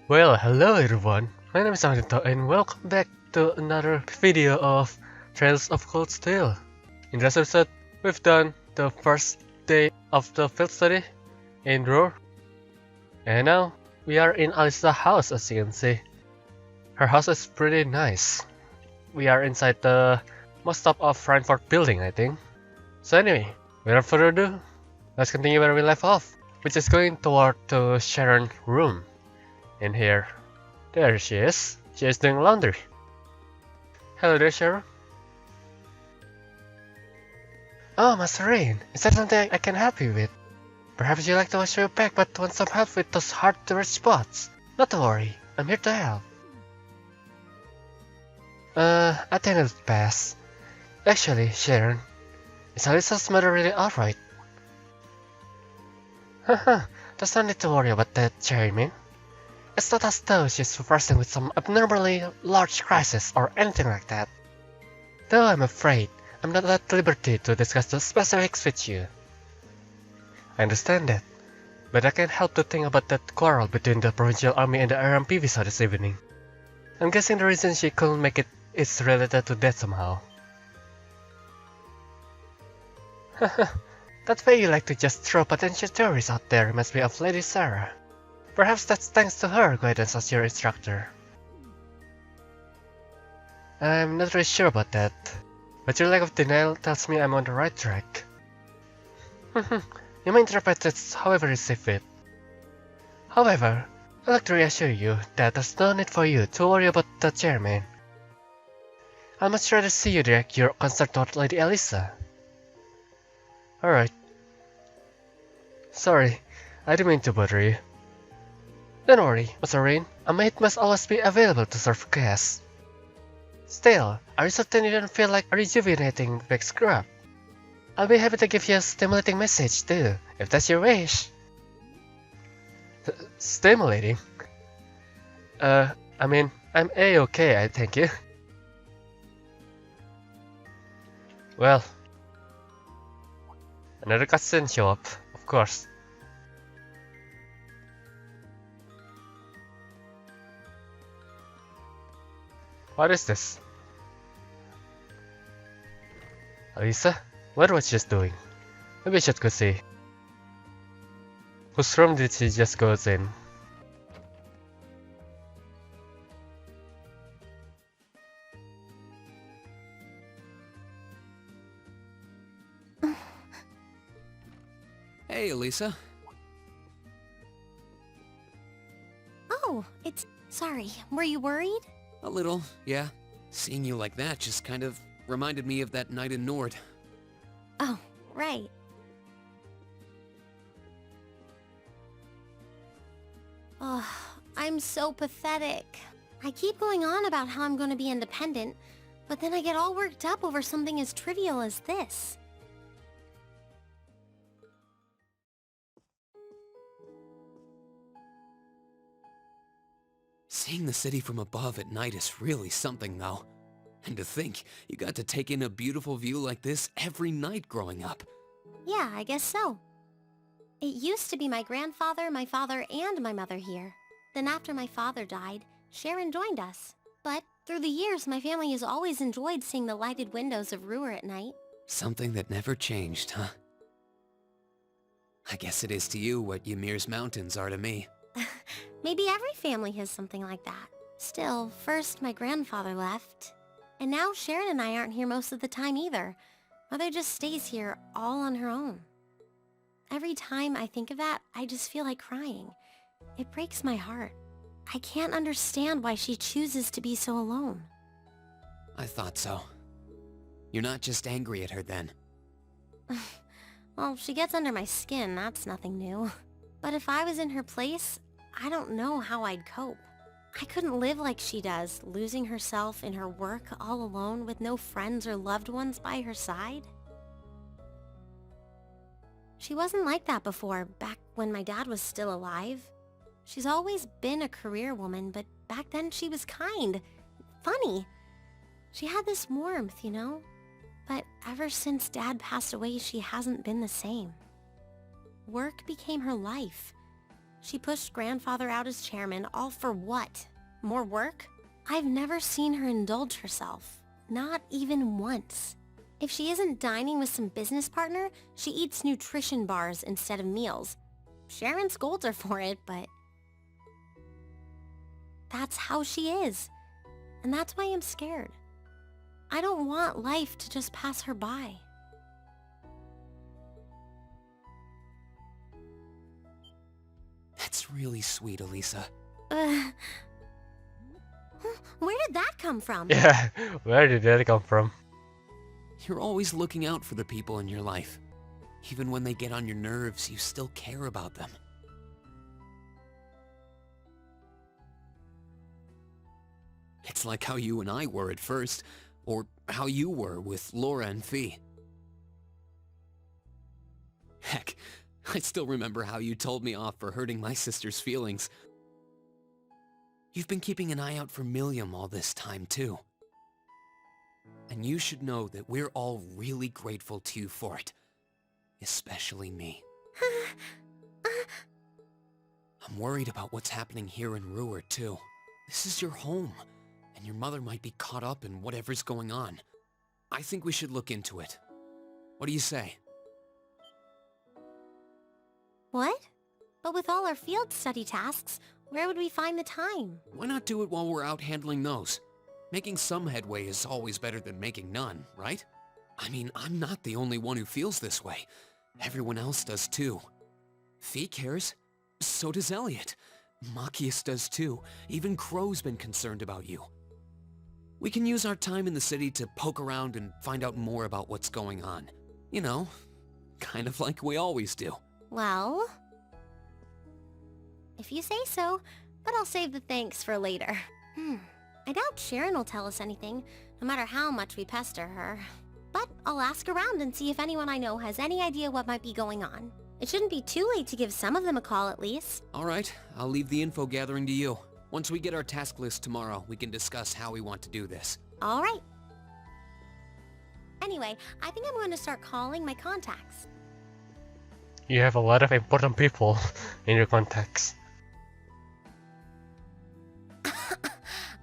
Well, hello everyone, my name is Anito and welcome back to another video of Trails of Cold Steel. In this episode, we've done the first day of the field study in Roar, and now we are in Alisa's house as you can see. Her house is pretty nice. We are inside the most top of Frankfurt building, I think. So anyway, without further ado, let's continue where we left off, which is going toward the Sharon room. In here. There she is. She is doing laundry. Hello there, Sharon. Oh, Master Rean, is that something I can help you with? Perhaps you'd like to wash your back but want some help with those hard-to-reach spots. Not to worry, I'm here to help. I think it'll pass. Actually, Sharon, is Alisa's mother really alright? Haha, there's no need to worry about that, Jeremy. It's not as though she's wrestling with some abnormally large crisis or anything like that. Though I'm afraid I'm not at liberty to discuss the specifics with you. I understand that, but I can't help to think about that quarrel between the Provincial Army and the RMP visa this evening. I'm guessing the reason she couldn't make it is related to that somehow. Haha, that way you like to just throw potential theories out there reminds me of Lady Sarah. Perhaps that's thanks to her guidance as your instructor. I'm not really sure about that, but your lack of denial tells me I'm on the right track. You may interpret it however you see fit. However, I'd like to reassure you that there's no need for you to worry about the chairman. I'd much rather see you direct your concern toward Lady Alisa. Alright. Sorry, I didn't mean to bother you. Don't worry, Master Rean, a maid must always be available to serve guests. Still, are you certain you don't feel like a rejuvenating big scrub? I'll be happy to give you a stimulating message too, if that's your wish. Stimulating? I mean, I'm A-okay, I thank you. Well, another cutscene show up, of course. What is this? Alisa? What was she just doing? Maybe I should go see. Whose room did she just go in? Hey, Alisa. Oh, sorry, were you worried? A little, yeah. Seeing you like that just kind of reminded me of that night in Nord. Oh, right. Oh, I'm so pathetic. I keep going on about how I'm going to be independent, but then I get all worked up over something as trivial as this. Seeing the city from above at night is really something, though. And to think, you got to take in a beautiful view like this every night growing up. Yeah, I guess so. It used to be my grandfather, my father, and my mother here. Then after my father died, Sharon joined us. But through the years, my family has always enjoyed seeing the lighted windows of Ruhr at night. Something that never changed, huh? I guess it is to you what Ymir's mountains are to me. Maybe every family has something like that. Still, first my grandfather left. And now Sharon and I aren't here most of the time either. Mother just stays here all on her own. Every time I think of that, I just feel like crying. It breaks my heart. I can't understand why she chooses to be so alone. I thought so. You're not just angry at her then. Well, she gets under my skin, that's nothing new. But if I was in her place, I don't know how I'd cope. I couldn't live like she does, losing herself in her work all alone with no friends or loved ones by her side. She wasn't like that before, back when my dad was still alive. She's always been a career woman, but back then she was kind, funny. She had this warmth, you know? But ever since Dad passed away, she hasn't been the same. Work became her life. She pushed grandfather out as chairman, all for what? More work? I've never seen her indulge herself. Not even once. If she isn't dining with some business partner, she eats nutrition bars instead of meals. Sharon scolds her for it, but that's how she is. And that's why I'm scared. I don't want life to just pass her by. That's really sweet, Alisa. Where did that come from? Yeah, where did that come from? You're always looking out for the people in your life. Even when they get on your nerves, you still care about them. It's like how you and I were at first, or how you were with Laura and Fee. Heck, I still remember how you told me off for hurting my sister's feelings. You've been keeping an eye out for Milliam all this time, too. And you should know that we're all really grateful to you for it. Especially me. I'm worried about what's happening here in Ruhr, too. This is your home, and your mother might be caught up in whatever's going on. I think we should look into it. What do you say? What? But with all our field study tasks, where would we find the time? Why not do it while we're out handling those? Making some headway is always better than making none, right? I mean, I'm not the only one who feels this way. Everyone else does too. Fee cares. So does Elliot. Machias does too. Even Crow's been concerned about you. We can use our time in the city to poke around and find out more about what's going on. You know, kind of like we always do. Well, if you say so, but I'll save the thanks for later. I doubt Sharon will tell us anything, no matter how much we pester her. But I'll ask around and see if anyone I know has any idea what might be going on. It shouldn't be too late to give some of them a call at least. Alright, I'll leave the info gathering to you. Once we get our task list tomorrow, we can discuss how we want to do this. Alright. Anyway, I think I'm going to start calling my contacts. You have a lot of important people in your contacts.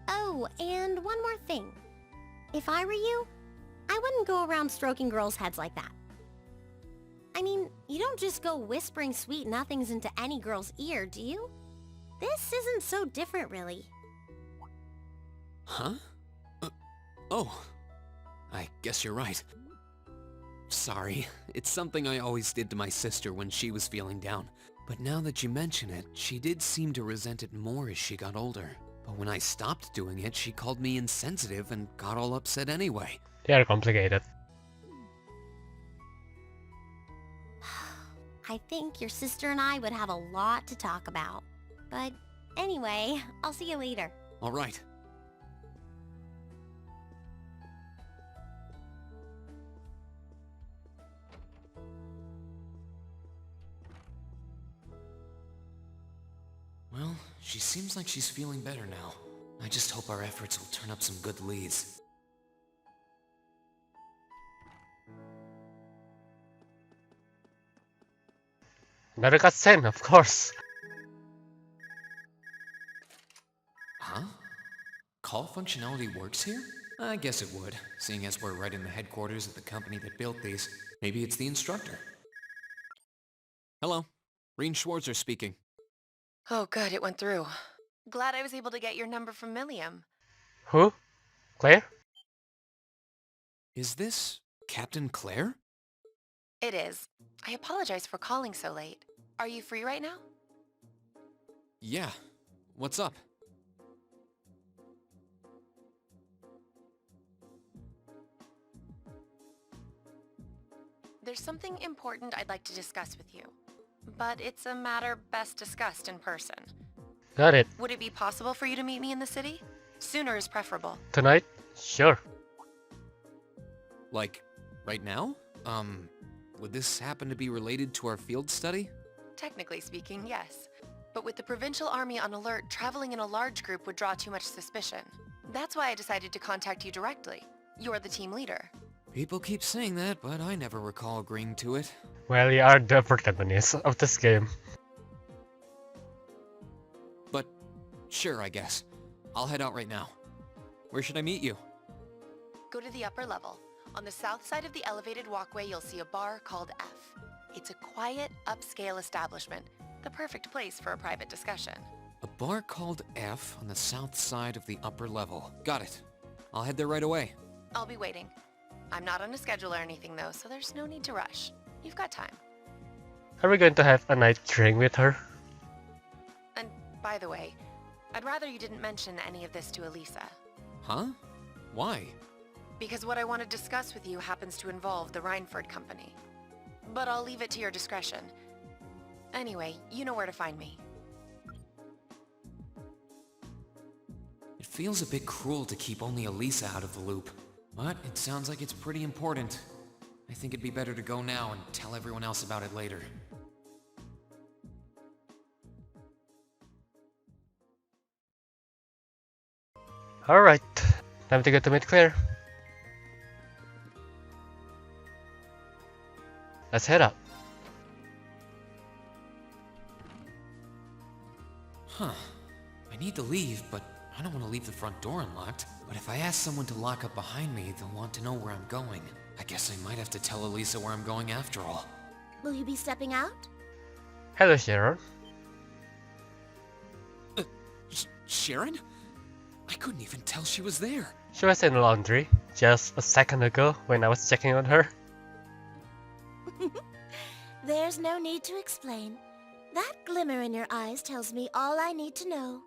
Oh, and one more thing. If I were you, I wouldn't go around stroking girls' heads like that. I mean, you don't just go whispering sweet nothings into any girl's ear, do you? This isn't so different, really. Huh? Oh. I guess you're right. Sorry, it's something I always did to my sister when she was feeling down. But now that you mention it, she did seem to resent it more as she got older. But when I stopped doing it, she called me insensitive and got all upset anyway. They are complicated. I think your sister and I would have a lot to talk about. But anyway, I'll see you later. All right. Well, she seems like she's feeling better now. I just hope our efforts will turn up some good leads. Another cutscene, of course. Huh? Call functionality works here? I guess it would, seeing as we're right in the headquarters of the company that built these. Maybe it's the instructor. Hello, Rean Schwarzer speaking. Oh, good, it went through. Glad I was able to get your number from Milliam. Who? Claire? Is this Captain Claire? It is. I apologize for calling so late. Are you free right now? Yeah. What's up? There's something important I'd like to discuss with you. But it's a matter best discussed in person. Got it. Would it be possible for you to meet me in the city? Sooner is preferable. Tonight? Sure. Like, right now? Would this happen to be related to our field study? Technically speaking, yes. But with the provincial army on alert, traveling in a large group would draw too much suspicion. That's why I decided to contact you directly. You're the team leader. People keep saying that, but I never recall agreeing to it. Well, you are the protagonist of this game. but sure, I guess. I'll head out right now. Where should I meet you? Go to the upper level. On the south side of the elevated walkway, you'll see a bar called F. It's a quiet, upscale establishment, the perfect place for a private discussion. A bar called F on the south side of the upper level. Got it. I'll head there right away. I'll be waiting. I'm not on a schedule or anything though, so there's no need to rush. You've got time. Are we going to have a night drink with her? And by the way, I'd rather you didn't mention any of this to Alisa. Huh? Why? Because what I want to discuss with you happens to involve the Rhineford Company. But I'll leave it to your discretion. Anyway, you know where to find me. It feels a bit cruel to keep only Alisa out of the loop. But it sounds like it's pretty important. I think it'd be better to go now and tell everyone else about it later. Alright, time to go to meet Claire. Let's head up. Huh. I need to leave, but I don't want to leave the front door unlocked. But if I ask someone to lock up behind me, they'll want to know where I'm going. I guess I might have to tell Alisa where I'm going after all. Will you be stepping out? Hello, Sharon. Sharon? I couldn't even tell she was there. She was in the laundry just a second ago when I was checking on her. There's no need to explain. That glimmer in your eyes tells me all I need to know.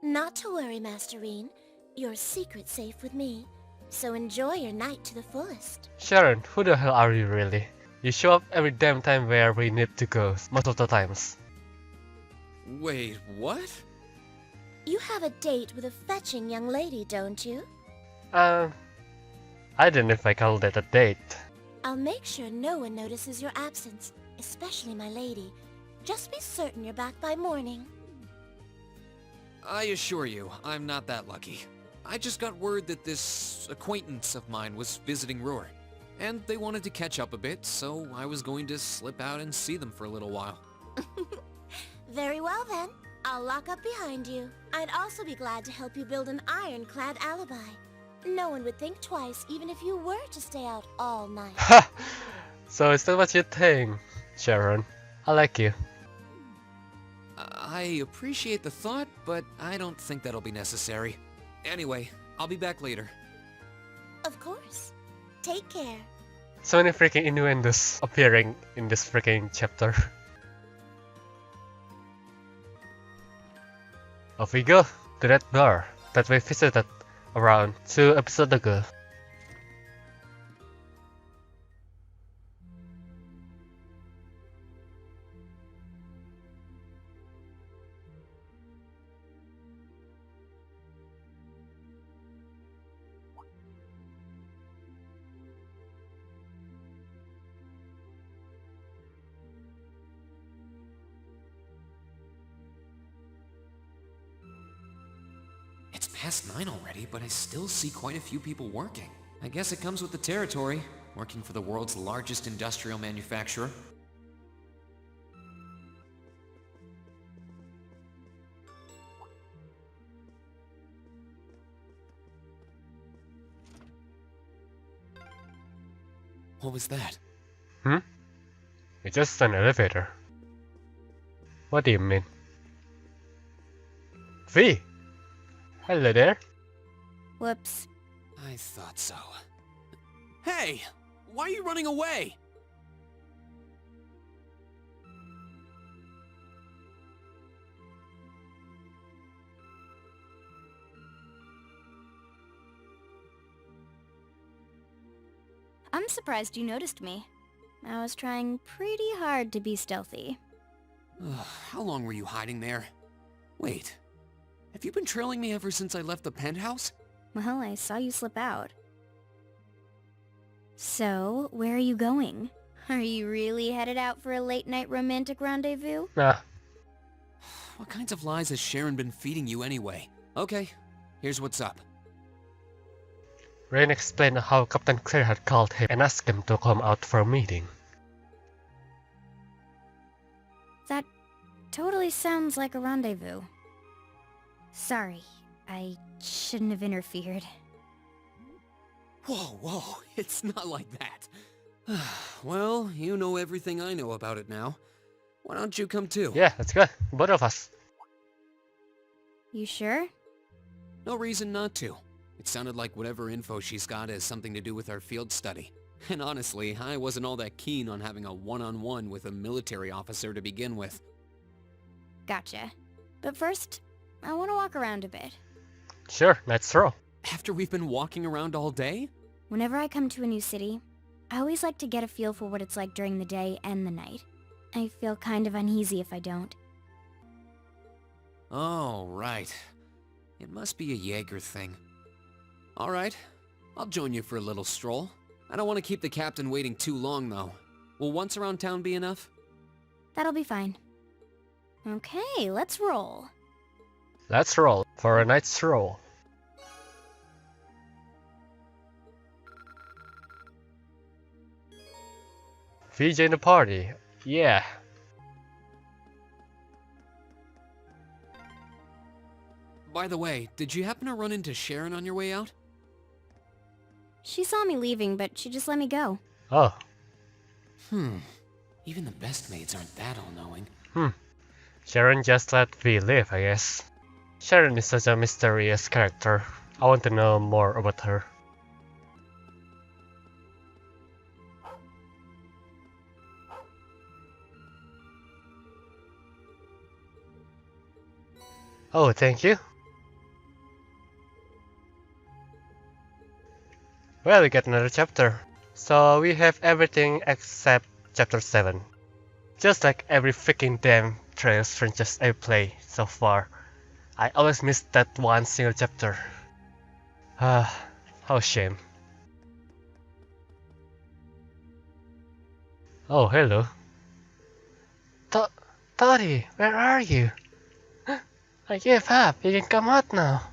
Not to worry, Master Rean. Your secret's safe with me. So enjoy your night to the fullest. Sharon, who the hell are you really? You show up every damn time where we need to go, most of the times. Wait, what? You have a date with a fetching young lady, don't you? I don't know if I call that a date. I'll make sure no one notices your absence, especially my lady. Just be certain you're back by morning. I assure you, I'm not that lucky. I just got word that this acquaintance of mine was visiting Roar, and they wanted to catch up a bit, so I was going to slip out and see them for a little while. Very well then. I'll lock up behind you. I'd also be glad to help you build an ironclad alibi. No one would think twice even if you were to stay out all night. Ha! So is that what you think, Sharon? I like you. I appreciate the thought, but I don't think that'll be necessary. Anyway, I'll be back later. Of course. Take care. So many freaking innuendos appearing in this freaking chapter. Off we go to that bar that we visited around 2 episodes ago. It's past 9 already, but I still see quite a few people working. I guess it comes with the territory, working for the world's largest industrial manufacturer. What was that? It's just an elevator. What do you mean? V! Hello there. Whoops. I thought so. Hey! Why are you running away? I'm surprised you noticed me. I was trying pretty hard to be stealthy. How long were you hiding there? Wait, have you been trailing me ever since I left the penthouse? Well, I saw you slip out. So, where are you going? Are you really headed out for a late-night romantic rendezvous? Nah. What kinds of lies has Sharon been feeding you anyway? Okay, here's what's up. Rean explained how Captain Claire had called him and asked him to come out for a meeting. That totally sounds like a rendezvous. Sorry, I shouldn't have interfered. Whoa, it's not like that. Well, you know everything I know about it now. Why don't you come too? Yeah, let's go. Both of us. You sure? No reason not to. It sounded like whatever info she's got has something to do with our field study. And honestly, I wasn't all that keen on having a one-on-one with a military officer to begin with. Gotcha. But first, I want to walk around a bit. Sure, let's roll. After we've been walking around all day? Whenever I come to a new city, I always like to get a feel for what it's like during the day and the night. I feel kind of uneasy if I don't. Oh, right. It must be a Jaeger thing. Alright, I'll join you for a little stroll. I don't want to keep the captain waiting too long, though. Will once around town be enough? That'll be fine. Okay, let's roll. Let's roll for a night stroll. VJ in the party. Yeah. By the way, did you happen to run into Sharon on your way out? She saw me leaving, but she just let me go. Oh. Even the best maids aren't that all-knowing. Sharon just let V live, I guess. Sharon is such a mysterious character. I want to know more about her. Oh, thank you. Well, we got another chapter. So we have everything except chapter 7. Just like every freaking damn Trails franchise I play so far. I always miss that one single chapter. Ah, how shame. Oh, hello. Toddy, where are you? I gave up, you can come out now.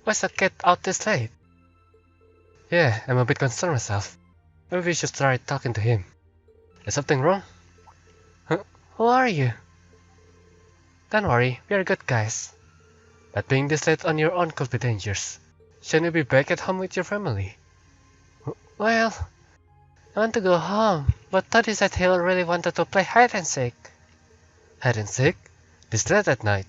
Why's the cat out this late? Yeah, I'm a bit concerned myself. Maybe we should try talking to him. Is something wrong? Who are you? Don't worry, we are good guys. But being this late on your own could be dangerous. Shouldn't you be back at home with your family? Well, I want to go home, but Toddy said he really wanted to play hide and seek. Hide and seek? This late at night?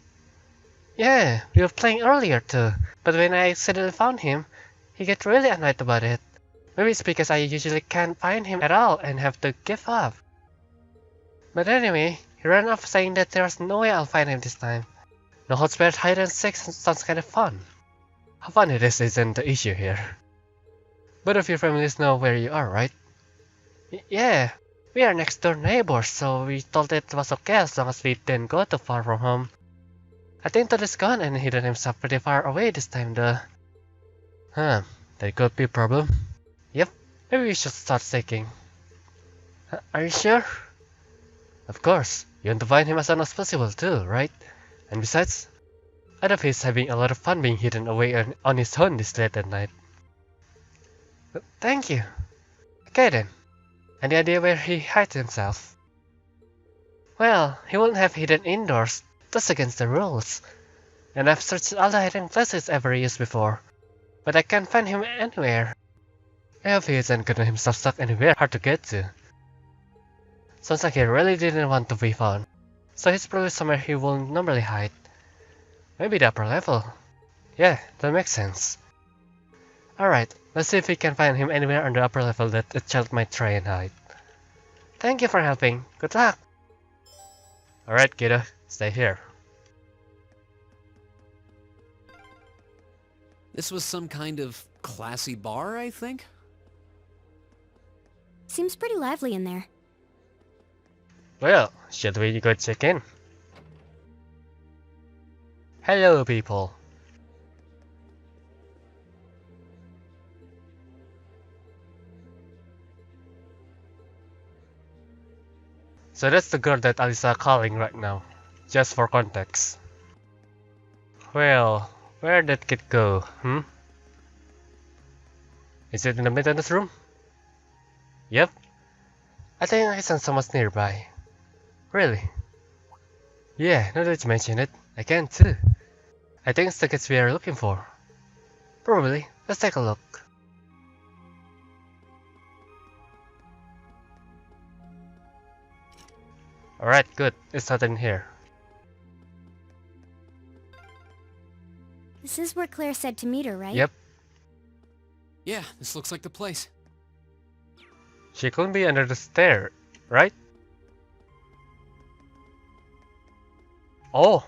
Yeah, we were playing earlier too, but when I accidentally found him, he get really annoyed about it. Maybe it's because I usually can't find him at all and have to give up. But anyway, he ran off saying that there's no way I'll find him this time. No holds barred hide and seek sounds kind of fun. How fun it is isn't the issue here. Both of your families know where you are, right? Yeah, we are next door neighbors, so we thought it was okay as long as we didn't go too far from home. I think Todd is gone and hidden himself pretty far away this time though. Huh, that could be a problem. Yep, maybe we should start seeking. Are you sure? Of course, you want to find him as soon as possible too, right? And besides, I doubt he's having a lot of fun being hidden away on his own this late at night. Thank you. Okay then. Any idea where he hides himself? Well, he wouldn't have hidden indoors. That's against the rules. And I've searched all the hiding places ever used before. But I can't find him anywhere. I hope he isn't gotten himself stuck anywhere hard to get to. Sounds like he really didn't want to be found. So he's probably somewhere he won't normally hide. Maybe the upper level. Yeah, that makes sense. Alright, let's see if we can find him anywhere on the upper level that a child might try and hide. Thank you for helping. Good luck! Alright, kiddo. Stay here. This was some kind of classy bar, I think? Seems pretty lively in there. Well, should we go check in? Hello, people. So that's the girl that Alisa calling right now, just for context. Well, where'd that kid go, Is it in the maintenance room? Yep. I think I saw someone's nearby. Really? Yeah, now that you mention it, I can too. I think it's the kids we are looking for. Probably. Let's take a look. Alright, good. It's not in here. This is where Claire said to meet her, right? Yep. Yeah, this looks like the place. She couldn't be under the stair, right? Oh!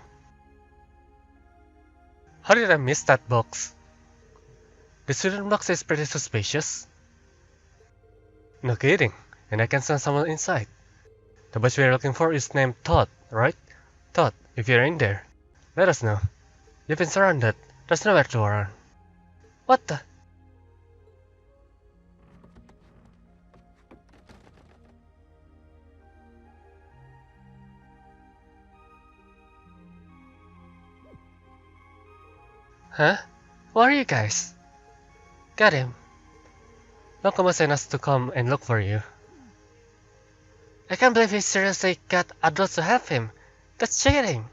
How did I miss that box? The student box is pretty suspicious. No kidding, and I can sense someone inside. The boy we are looking for is named Todd, right? Todd, if you're in there, let us know. You've been surrounded. There's nowhere to run. What the? Huh? Who are you guys? Got him. Lokomo sent us to come and look for you. I can't believe he seriously got adults to help him. That's cheating.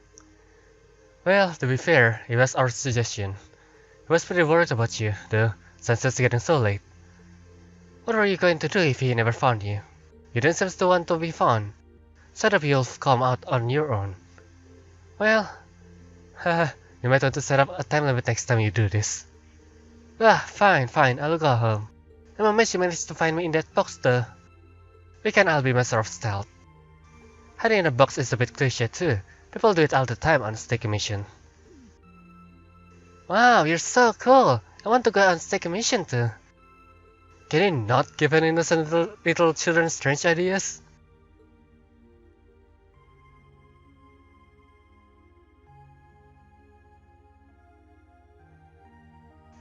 Well, to be fair, it was our suggestion. He was pretty worried about you, though, since it's getting so late. What were you going to do if he never found you? You didn't seem to want to be found. So that you'll come out on your own. Well, haha, you might want to set up a time limit next time you do this. Ah, fine, I'll go home. I'm amazed you managed to find me in that box though. We can all be master of stealth. Hiding in a box is a bit cliche too. People do it all the time on a sticky mission. Wow, you're so cool! I want to go on sticky mission too. Can you not give an innocent little children strange ideas?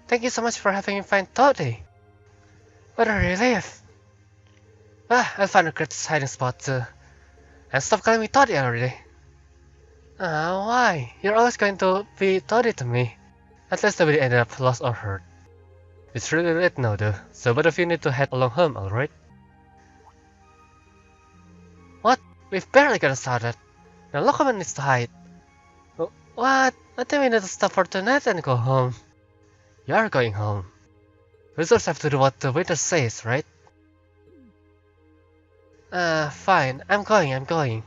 Thank you so much for having me find Toddy. What a relief! Ah, I'll find a great hiding spot too. And stop calling me Toddy already. Ah, why? You're always going to be Toddy to me. At least nobody ended up lost or hurt. It's really late now though, so both of you need to head along home, alright? What? We've barely gotten started. Now Lokoman needs to hide. What? I think we need to stop for tonight and go home. You're going home. Wizards have to do what the winter says, right? Fine. I'm going.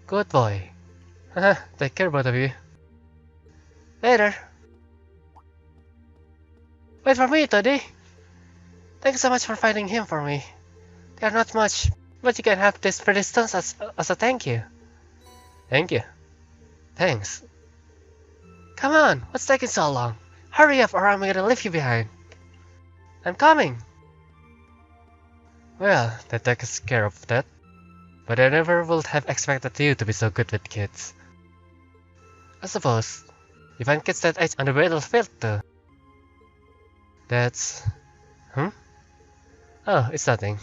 Good boy. Haha, take care both of you. Later. Wait for me, Toddy. Thanks so much for finding him for me. They're not much, but you can have these pretty stones as a thank you. Thank you. Thanks. Come on, what's taking so long? Hurry up or I'm gonna leave you behind. I'm coming. Well, that takes care of that. But I never would have expected you to be so good with kids. I suppose. You find kids that age on the battlefield too. That's... Oh, it's nothing.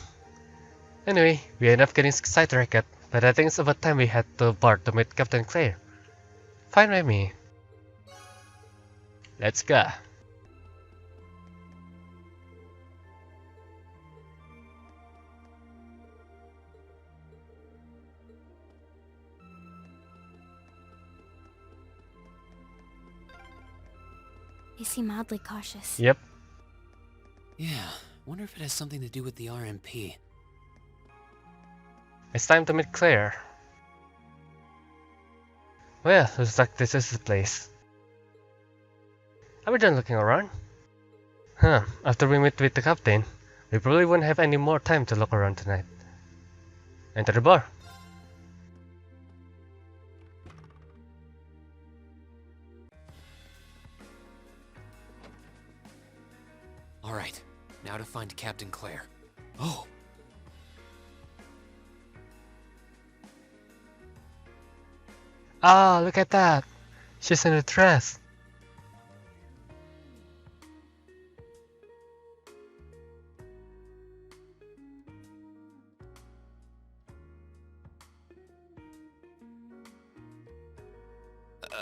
Anyway, we end up getting sidetracked, but I think it's about time we head to bar to meet Captain Claire. Fine by me. Let's go. They seem oddly cautious. Yep. Yeah, wonder if it has something to do with the RMP. It's time to meet Claire. Well, looks like this is the place. Are we done looking around? After we meet with the captain, we probably won't have any more time to look around tonight. Enter the bar. Alright, now to find Captain Claire. Oh! Ah, look at that! She's in a dress.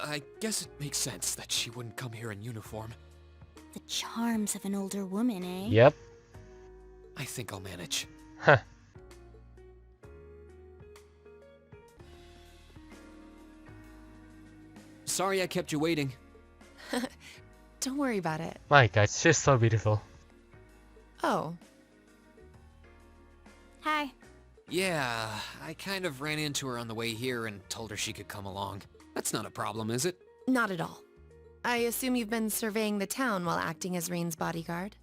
I guess it makes sense that she wouldn't come here in uniform. The charms of an older woman, eh? Yep. I think I'll manage. Huh. Sorry I kept you waiting. Don't worry about it. My god, she's so beautiful. Oh, Hi. Yeah, I kind of ran into her on the way here and told her she could come along. That's not a problem, is it? not at all. I assume you've been surveying the town while acting as Rean's bodyguard?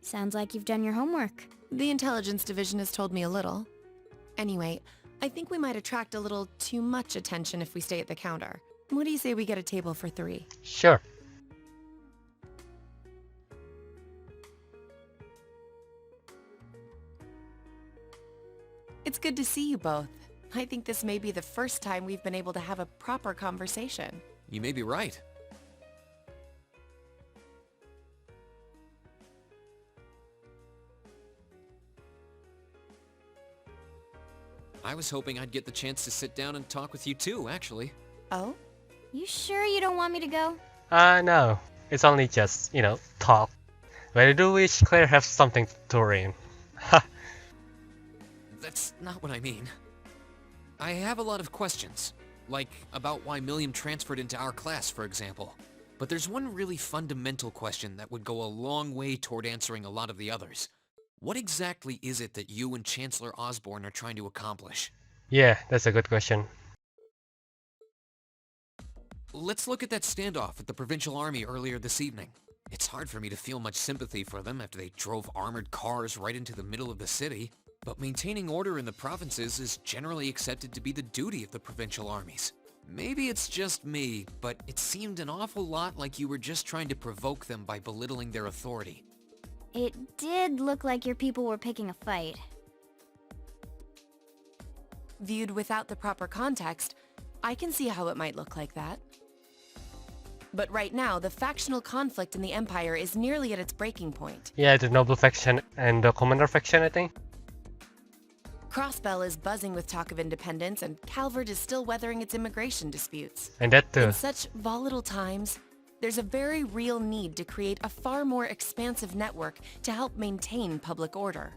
Sounds like you've done your homework. The intelligence division has told me a little. Anyway, I think we might attract a little too much attention if we stay at the counter. What do you say we get a table for 3? Sure. It's good to see you both. I think this may be the first time we've been able to have a proper conversation. You may be right. I was hoping I'd get the chance to sit down and talk with you too, actually. Oh? You sure you don't want me to go? No. It's only just, talk. But I do wish Claire has something to read. Ha! That's not what I mean. I have a lot of questions, like about why Milliam transferred into our class, for example. But there's one really fundamental question that would go a long way toward answering a lot of the others. What exactly is it that you and Chancellor Osborne are trying to accomplish? Yeah, that's a good question. Let's look at that standoff with the Provincial Army earlier this evening. It's hard for me to feel much sympathy for them after they drove armored cars right into the middle of the city. But maintaining order in the provinces is generally accepted to be the duty of the provincial armies. Maybe it's just me, but it seemed an awful lot like you were just trying to provoke them by belittling their authority. It did look like your people were picking a fight. Viewed without the proper context, I can see how it might look like that. But right now, the factional conflict in the Empire is nearly at its breaking point. Yeah, the Noble faction and the Commander faction, I think. Crossbell is buzzing with talk of independence, and Calvert is still weathering its immigration disputes. And that too. In such volatile times, there's a very real need to create a far more expansive network to help maintain public order.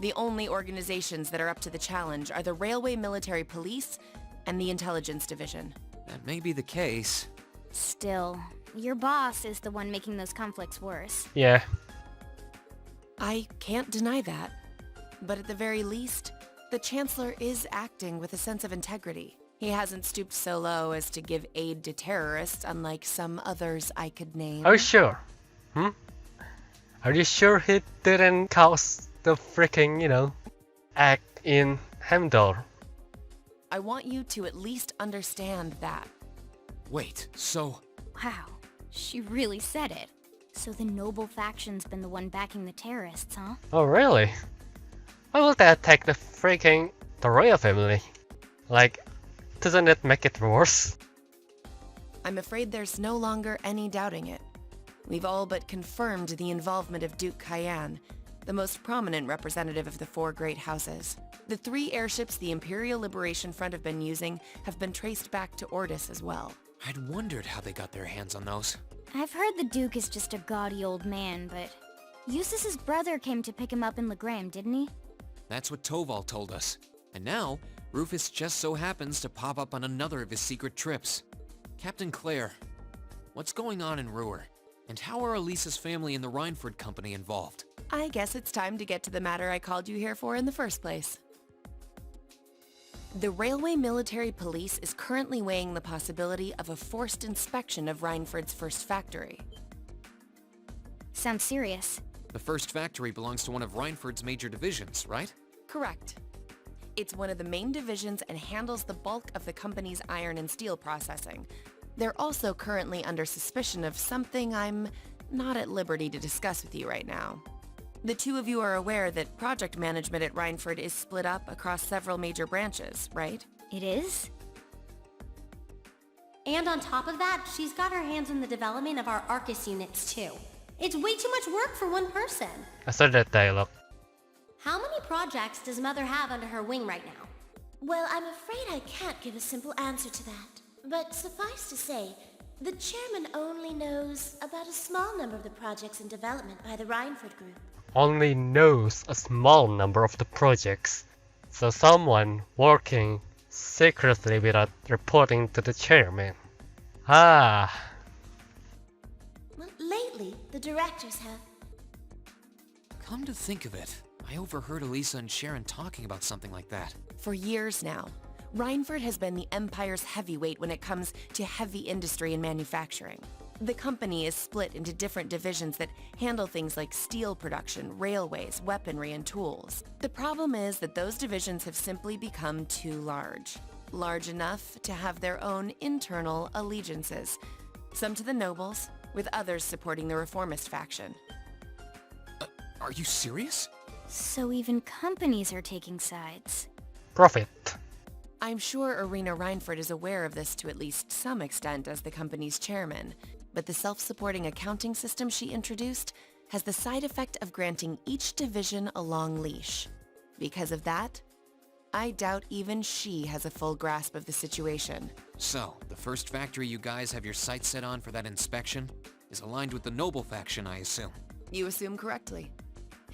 The only organizations that are up to the challenge are the Railway Military Police and the Intelligence Division. That may be the case. Still, your boss is the one making those conflicts worse. Yeah. I can't deny that. But at the very least, the Chancellor is acting with a sense of integrity. He hasn't stooped so low as to give aid to terrorists, unlike some others I could name. Are you sure? Are you sure he didn't cause the freaking, act in Hamdor? I want you to at least understand that. Wait, so... Wow, she really said it. So the noble faction's been the one backing the terrorists, huh? Oh, really? Why would they attack the royal family? Like, doesn't it make it worse? I'm afraid there's no longer any doubting it. We've all but confirmed the involvement of Duke Cayenne, the most prominent representative of the 4 great houses. The 3 airships the Imperial Liberation Front have been using have been traced back to Ordis as well. I'd wondered how they got their hands on those. I've heard the Duke is just a gaudy old man, but... Eustace's brother came to pick him up in Legram, didn't he? That's what Toval told us. And now, Rufus just so happens to pop up on another of his secret trips. Captain Claire, what's going on in Ruhr? And how are Alisa's family and the Rhineford Company involved? I guess it's time to get to the matter I called you here for in the first place. The Railway Military Police is currently weighing the possibility of a forced inspection of Rhineford's first factory. Sounds serious. The first factory belongs to one of Rhineford's major divisions, right? Correct. It's one of the main divisions and handles the bulk of the company's iron and steel processing. They're also currently under suspicion of something I'm not at liberty to discuss with you right now. The 2 of you are aware that project management at Rhineford is split up across several major branches, right? It is? And on top of that, she's got her hands in the development of our Arcus units too. It's way too much work for one person. I saw that dialogue. How many projects does Mother have under her wing right now? Well, I'm afraid I can't give a simple answer to that. But suffice to say, the chairman only knows about a small number of the projects in development by the Rhineford Group. Only knows a small number of the projects. So someone working secretly without reporting to the chairman. Ah, Well, lately, the directors have. Come to think of it, I overheard Alisa and Sharon talking about something like that. For years now, Reinford has been the Empire's heavyweight when it comes to heavy industry and manufacturing. The company is split into different divisions that handle things like steel production, railways, weaponry, and tools. The problem is that those divisions have simply become too large. Large enough to have their own internal allegiances. Some to the nobles, with others supporting the reformist faction. Are you serious? So even companies are taking sides. profit. I'm sure Irina Reinford is aware of this to at least some extent as the company's chairman, but the self-supporting accounting system she introduced has the side effect of granting each division a long leash. Because of that, I doubt even she has a full grasp of the situation. So, the first factory you guys have your sights set on for that inspection is aligned with the noble faction, I assume. You assume correctly.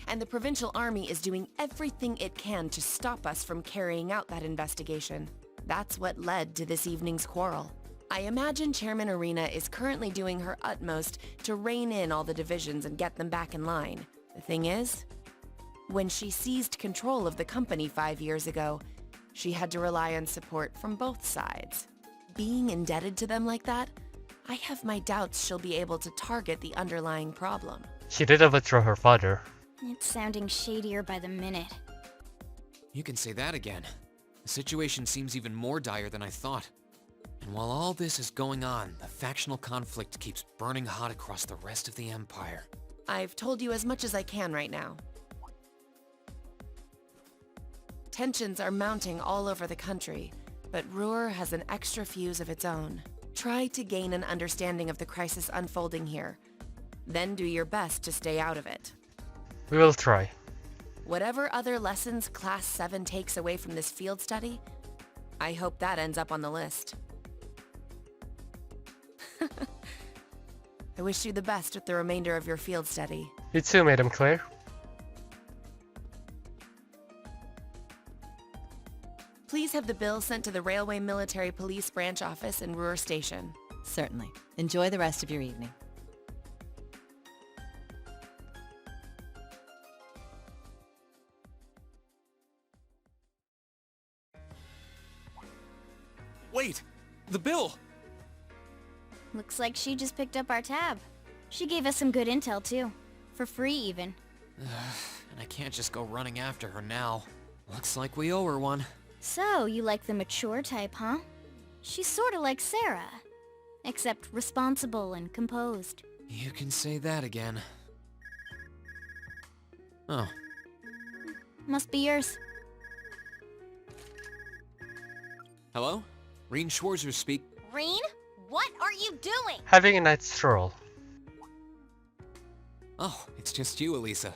And the provincial army is doing everything it can to stop us from carrying out that investigation. That's what led to this evening's quarrel. I imagine Chairman Irina is currently doing her utmost to rein in all the divisions and get them back in line. The thing is, when she seized control of the company 5 years ago, she had to rely on support from both sides. Being indebted to them like that, I have my doubts she'll be able to target the underlying problem. She did overthrow her father. It's sounding shadier by the minute. You can say that again. The situation seems even more dire than I thought. And while all this is going on, the factional conflict keeps burning hot across the rest of the Empire. I've told you as much as I can right now. Tensions are mounting all over the country, but Ruhr has an extra fuse of its own. Try to gain an understanding of the crisis unfolding here. Then do your best to stay out of it. We will try. Whatever other lessons Class 7 takes away from this field study, I hope that ends up on the list. I wish you the best with the remainder of your field study. You too, Madam Claire. Please have the bill sent to the Railway Military Police Branch Office in Ruhr Station. Certainly. Enjoy the rest of your evening. Wait! The bill! Looks like she just picked up our tab. She gave us some good intel too. For free even. And I can't just go running after her now. Looks like we owe her one. So, you like the mature type, huh? She's sorta like Sarah. Except responsible and composed. You can say that again. Oh, Must be yours. hello? Rean Schwarzer speak. Rean? What are you doing? Having a night stroll. Oh, it's just you, Alisa.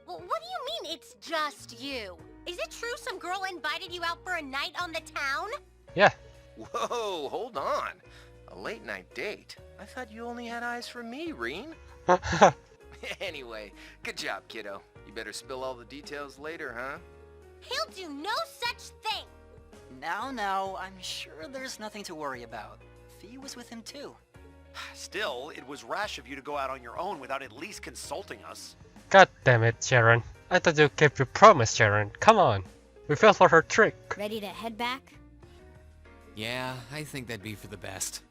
Well, what do you mean it's just you? Is it true some girl invited you out for a night on the town? Yeah. Whoa, hold on. A late night date? I thought you only had eyes for me, Rean. Anyway, good job, kiddo. You better spill all the details later, huh? He'll do no such thing. Now, I'm sure there's nothing to worry about. Fee was with him too. Still, it was rash of you to go out on your own without at least consulting us. God damn it, Sharon. I thought you kept your promise, Sharon. Come on. We fell for her trick. Ready to head back? Yeah, I think that'd be for the best.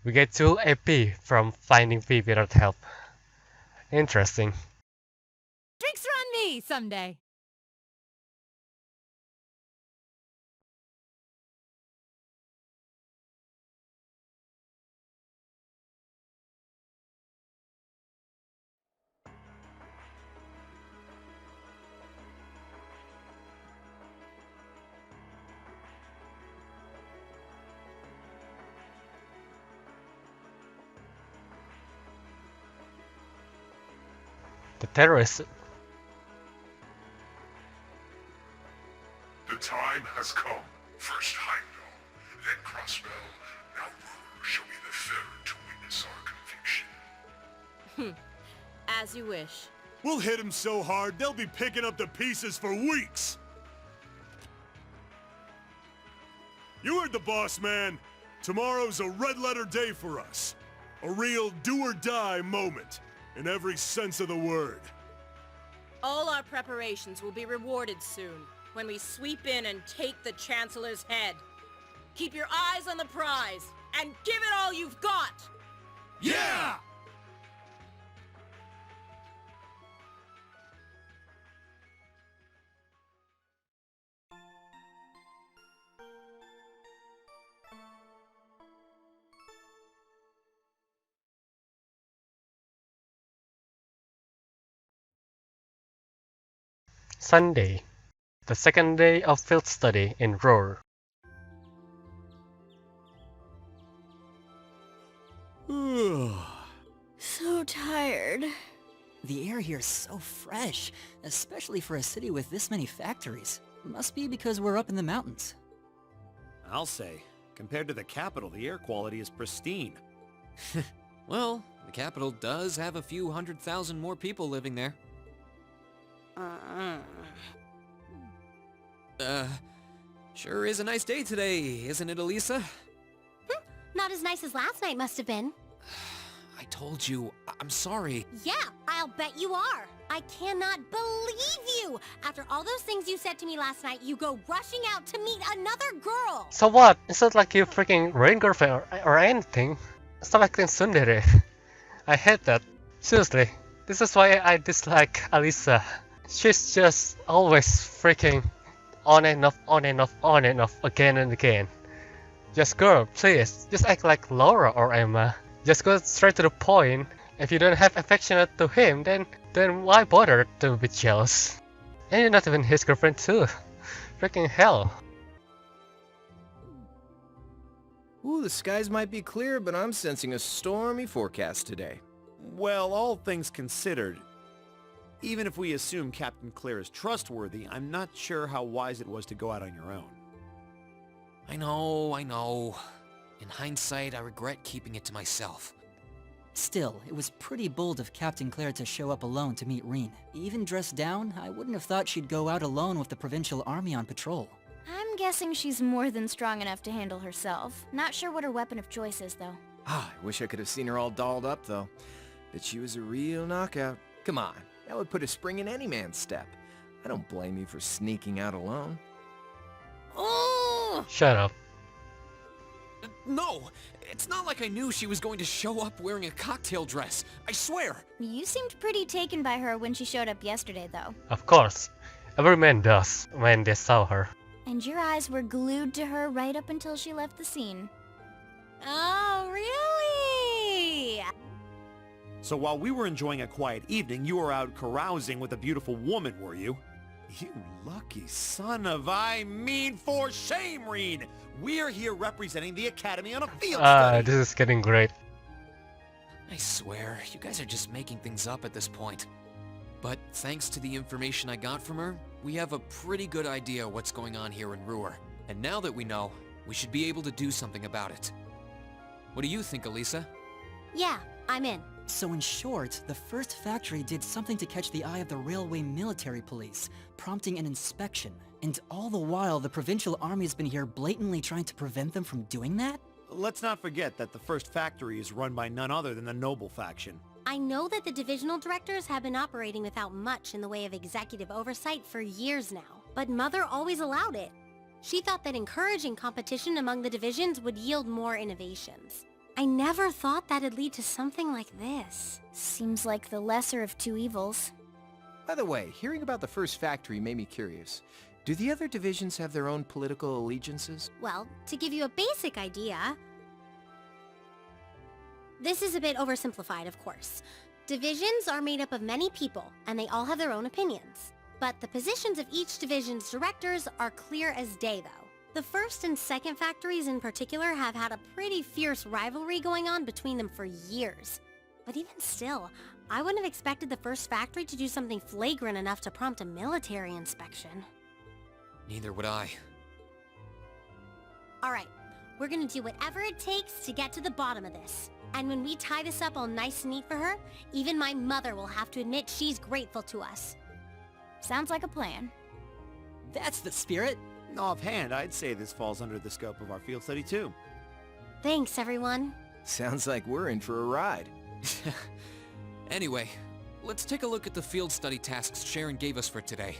We get 2 AP from finding Fee without help. Interesting. Drinks are on me someday. The terrorists. The time has come. First Heimdall, then Crossbell, now Ruhr shall be the third to witness our conviction. As you you wish. We'll hit them so hard, they'll be picking up the pieces for weeks. You heard the boss, man. Tomorrow's a red-letter day for us. A real do-or-die moment, in every sense of the word. All our preparations will be rewarded soon, when we sweep in and take the Chancellor's head. Keep your eyes on the prize, and give it all you've got! Yeah! Sunday, the second day of field study in Roar. So tired. The air here is so fresh, especially for a city with this many factories. Must be because we're up in the mountains. I'll say, compared to the capital, the air quality is pristine. Well, the capital does have a few 100,000 more people living there. Sure is a nice day today, isn't it, Alisa? Not as nice as last night must have been. I told you, I'm sorry. Yeah, I'll bet you are. I cannot believe you! After all those things you said to me last night, you go rushing out to meet another girl! So what? It's not like you freaking Rean girlfriend or anything. Stop acting tsundere. I hate that. Seriously, this is why I dislike Alisa. She's just always freaking on and off, on and off, on and off, again and again. Just girl, please, just act like Laura or Emma. Just go straight to the point. If you don't have affection to him, then why bother to be jealous? And you're not even his girlfriend too. Freaking hell. Ooh, the skies might be clear, but I'm sensing a stormy forecast today. Well, all things considered, even if we assume Captain Claire is trustworthy, I'm not sure how wise it was to go out on your own. I know. In hindsight, I regret keeping it to myself. Still, it was pretty bold of Captain Claire to show up alone to meet Rean. Even dressed down, I wouldn't have thought she'd go out alone with the Provincial Army on patrol. I'm guessing she's more than strong enough to handle herself. Not sure what her weapon of choice is, though. I wish I could have seen her all dolled up, though. But she was a real knockout. Come on, that would put a spring in any man's step. I don't blame you for sneaking out alone. Oh! Shut up. No! It's not like I knew she was going to show up wearing a cocktail dress. I swear! You seemed pretty taken by her when she showed up yesterday, though. Of course. Every man does when they saw her. And your eyes were glued to her right up until she left the scene. Oh, really? So while we were enjoying a quiet evening, you were out carousing with a beautiful woman, were you? You lucky son of for shame, Rean! We're here representing the Academy on a field study! This is getting great. I swear, you guys are just making things up at this point. But thanks to the information I got from her, we have a pretty good idea what's going on here in Ruhr. And now that we know, we should be able to do something about it. What do you think, Alisa? Yeah, I'm in. So in short, the first factory did something to catch the eye of the railway military police, prompting an inspection. And all the while, the Provincial Army's been here blatantly trying to prevent them from doing that? Let's not forget that the first factory is run by none other than the Noble faction. I know that the divisional directors have been operating without much in the way of executive oversight for years now, but Mother always allowed it. She thought that encouraging competition among the divisions would yield more innovations. I never thought that'd lead to something like this. Seems like the lesser of two evils. By the way, hearing about the first factory made me curious. Do the other divisions have their own political allegiances? Well, to give you a basic idea... This is a bit oversimplified, of course. Divisions are made up of many people, and they all have their own opinions. But the positions of each division's directors are clear as day, though. The first and second factories in particular have had a pretty fierce rivalry going on between them for years. But even still, I wouldn't have expected the first factory to do something flagrant enough to prompt a military inspection. Neither would I. Alright, we're gonna do whatever it takes to get to the bottom of this. And when we tie this up all nice and neat for her, even my mother will have to admit she's grateful to us. Sounds like a plan. That's the spirit. Offhand, I'd say this falls under the scope of our field study too. Thanks, everyone. Sounds like we're in for a ride. Anyway, let's take a look at the field study tasks Sharon gave us for today.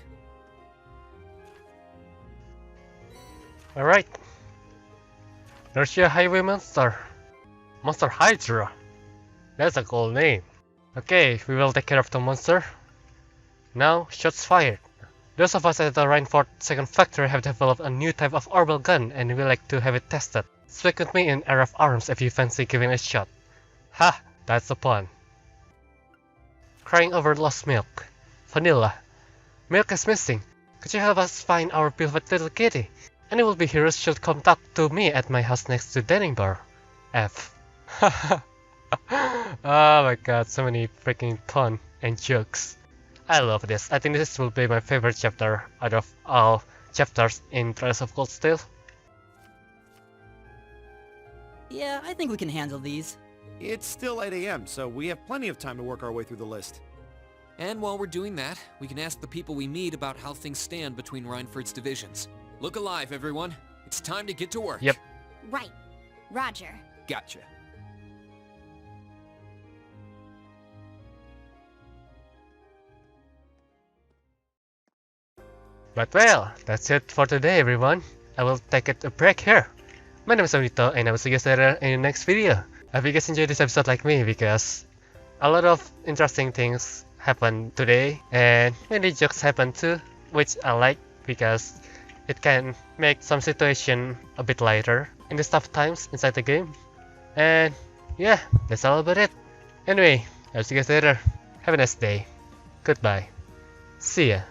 Alright. There's your highway monster. Monster Hydra. That's a cool name. Okay, we will take care of the monster. Now, shots fired. Those of us at the Reinford second factory have developed a new type of orbital gun and we like to have it tested. Speak with me in RF Arms if you fancy giving it a shot. Ha! That's a pun. Crying over lost milk. Vanilla. Milk is missing. Could you help us find our beloved little kitty? Any will-be heroes should come talk to me at my house next to Denningborough. F. Oh my god, so many freaking pun and jokes. I love this. I think this will be my favorite chapter out of all chapters in Trails of Cold Steel. Yeah, I think we can handle these. It's still 8 a.m., so we have plenty of time to work our way through the list. And while we're doing that, we can ask the people we meet about how things stand between Reinford's divisions. Look alive, everyone. It's time to get to work. Yep. Right. Roger. Gotcha. But well, that's it for today everyone. I will take a break here. My name is Onito and I will see you guys later in the next video. I hope you guys enjoyed this episode like me because a lot of interesting things happened today and many jokes happened too, which I like because it can make some situation a bit lighter in the tough times inside the game. And yeah, that's all about it. Anyway, I'll see you guys later. Have a nice day. Goodbye. See ya.